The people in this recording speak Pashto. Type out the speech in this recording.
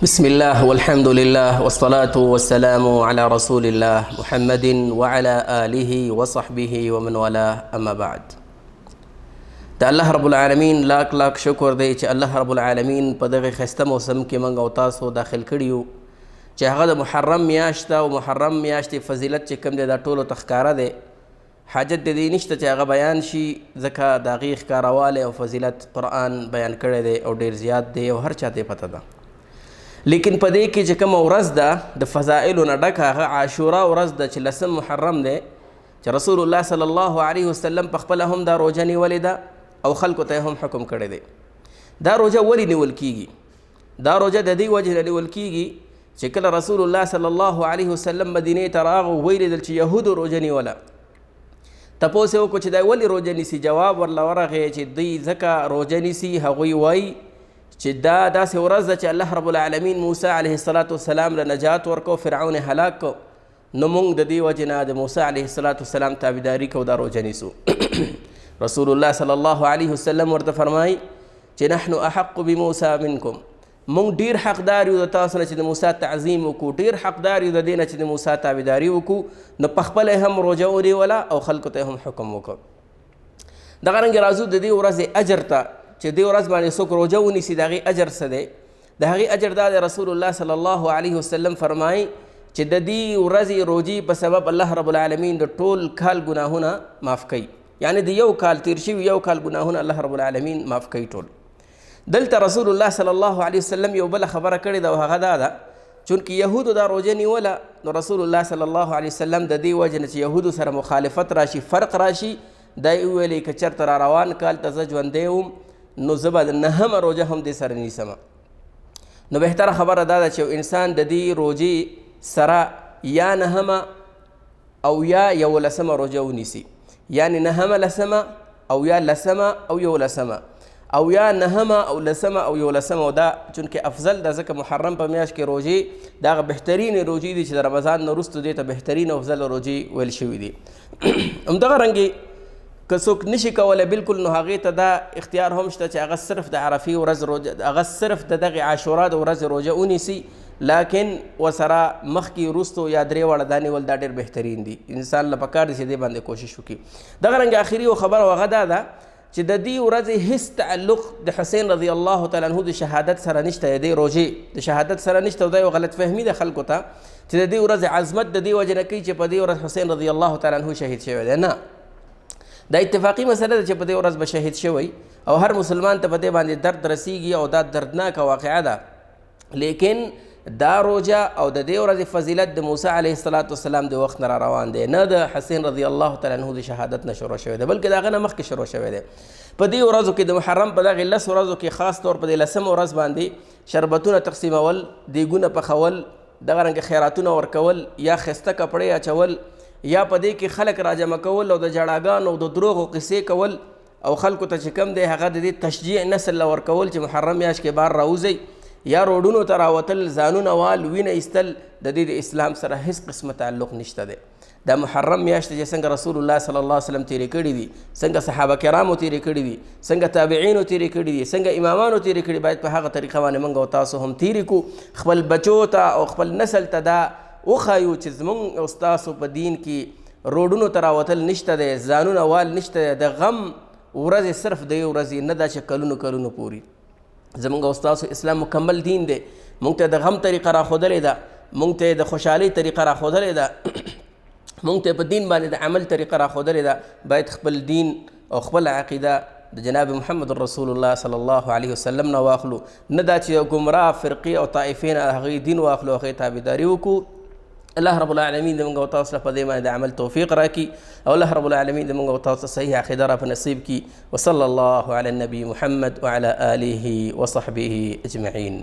بسم الله والحمد لله والصلاة والسلام على رسول الله محمد وعلى آله وصحبه ومن والاه أما بعد. د الله رب العالمین لاک لاک شکر دی چې الله رب العالمین په دغه خسته موسم کې موږ او تاسو داخل کړیو چې هغه د محرم میاشت او محرم میاشتې فضیلت چې کوم دی دا ټولو ته ښکاره دی. حاجت د دې نشته چې هغه بیان شي ځکه د هغې ښکاروالی او فضیلت قرآن بیان کړی دی او ډېر زیات دی او هر چا ته پته ده. لیکن په دې کې چې کومه ورځ ده د فضایلو نه ډکه هغه عاشورا ورځ ده چې لسم محرم دی چې رسول الله صلی الله علیه وسلم په خپله هم دا روژه نیولې ده او خلکو ته هم حکم کړی دی. دا روژه ولې نیول کیږي؟ دا روژه د دې وجې نه نیول کیږي چې کله رسول الله صلی الله علیه وسلم مدینې ته راغو ویلیدل چې یهودو روژه نیوله. تپوس یې وکړو چې دا ولې روژه نیسي؟ جواب ورله ورغی چې دوی ځکه روژه نیسي هغوی وایي چې دا داسې ورځ ده چې الله رب العالمین موسی علیه السلام له نجات ورکو، فرعون هلاک کو، نو موږ د دې وجې نه د موسی علیه السلام تابعداري کوو، دا روژه نیسو. رسول الله صلی الله علیه وسلم ورته فرمایي چې نحن احق بموسی منکم، موږ ډېر حقدار یو د تاسو نه چې د موسی تعظیم وکړو، ډېر حقدار یو د دې نه چې د موسی تابعداري وکړو. نو په خپله هم روژه ونیوله او خلکو ته هم حکم وکړ. دغه رنګې راځو د دې ورځې اجر ته چې دې ورځ باندې څوک روژه ونیسي د هغې اجر څه دی؟ د هغې اجر دا دی رسول الله صلی الله علیه وسلم فرمایي چې د دې ورځې روژې په سبب الله رب العالمین د ټول کال ګناهونه معاف کوي. یعنی د یو کال تیر شوي یو کال ګناهونه الله رب العالمین معاف کوي ټول. دلته رسول الله صلی الله علیه وسلم یو بله خبره کړې ده او هغه دا ده چونکې یهودو دا روژه نیوله نو رسول الله صلی الله علیه وسلم د دې وجې نه چې یهودو سره مخالفت راشي، فرق راشي، دا یې وویلې که چېرته را روان کال ته زه ژوندی وم نو زه به د نهمه روژه هم دې سره نیسمه. نو بهتره خبره دا ده چې انسان د دې روژې سره یا نهمه او یا یولسمه روژه ونیسي، یعنی نهمه لسمه او یا لسمه او یولسمه او یا نهمه او لسمه او یولسمه. دا چونکې افضل ده ځکه محرم په میاشت کې روژې دا هغه بهترینې روژې دي چې د رمضان نه وروسته دې ته بهترین او افضل روژې ویل شوي دي. همدغه رنګې که څوک نشي کولی بلکل نو هغې ته دا اختیار هم شته چې هغه صرف د عرفې ورځ روژه هغه صرف د دغې عاشورا د ورځې روژه ونیسي، لیکن ورسره مخکې وروستو یا درې واړه دا نیول دا ډېر بهترین دي. انسان له پکار دی چې دې باندې کوشش وکړي. دغه رنګه آخري یو خبره هغه دا ده چې د دې ورځې هیڅ تعلق د حسین رضی الله تعالی عنه د شهادت سره نشته، د دې روژې د شهادت سره نشته. او دا یو غلط فهمي ده خلکو ته چې د دې ورځې عظمت د دې وجې نه کوي چې په دې ورځ حسین رضی الله تعالی عنه شهید شوی دی. نه، دا اتفاقی مسله ده چې په دې ورځ به شهید شوی او هر مسلمان ته په دې باندې درد رسیږي او دا دردناکه واقعه ده. لیکن دا روژه او د دې ورځې فضیلت د موسی علیه السلام د وخت نه را روان دی، نه د حسین رضی الله تعالی عنه د شهادت نه شروع شوی دی، بلکې د هغه نه مخکې شروع شوی دی. په دې ورځو کې د محرم په دغې 10 ورځو کې خاص طور په دې 10مه ورځ باندې شربتونه تقسیمول، دیګونه پخول، دغه رنګه خیراتونه ورکول یا ښایسته کپړې اچول، یا په دې کې خلک راجمع کول او د جړاګانو او د دروغو قصې کول او خلکو ته چې کم دی هغه د دې تشجیع نسل له ورکول چې محرم میاشت کې بار راوځئ، یا روډونو ته راوتل، ځانونه وال، وینه ایستل، د دې د اسلام سره هیڅ قسمه تعلق نشته دی. دا محرم میاشت چې څنګه رسول الله صلی الله علیه وسلم تیرې کړي دي، څنګه صحابه کرامو تیرې کړي دي، څنګه تابعینو تیرې کړي دي، څنګه امامانو تیرې کړي، باید په هغه طریقه باندې موږ او تاسو هم تیرې کړو، خپل بچو ته او خپل نسل ته دا وښایو چې زموږ او ستاسو په دین کې روډونو ته راوتل نشته دی، ځانونه وال نشته دی، د غم ورځې صرف د یو ورځې نه دا چې کلونو کلونو پورې. زموږ او ستاسو اسلام مکمل دین دی، موږ ته د غم طریقه راښودلې ده، موږ ته د خوشحالۍ طریقه راښودلې ده، موږ ته په دین باندې د عمل طریقه راښودلې ده. باید خپل دین او خپل عقیده د جناب محمد رسول الله صلی الله علیه وسلم نه واخلو، نه دا چې ګمراه فرقې او طائفې نه هغې دین واخلو، هغې تابعداري وکړو. الله رب العالمین د موږ او تاسو په دې باندې د عمل توفیق راکړي او الله رب العالمین د موږ او تاسو صحیح عقیده را په نصیب کړي. وصلی الله علی النبي محمد وعلى آله وصحبه اجمعین.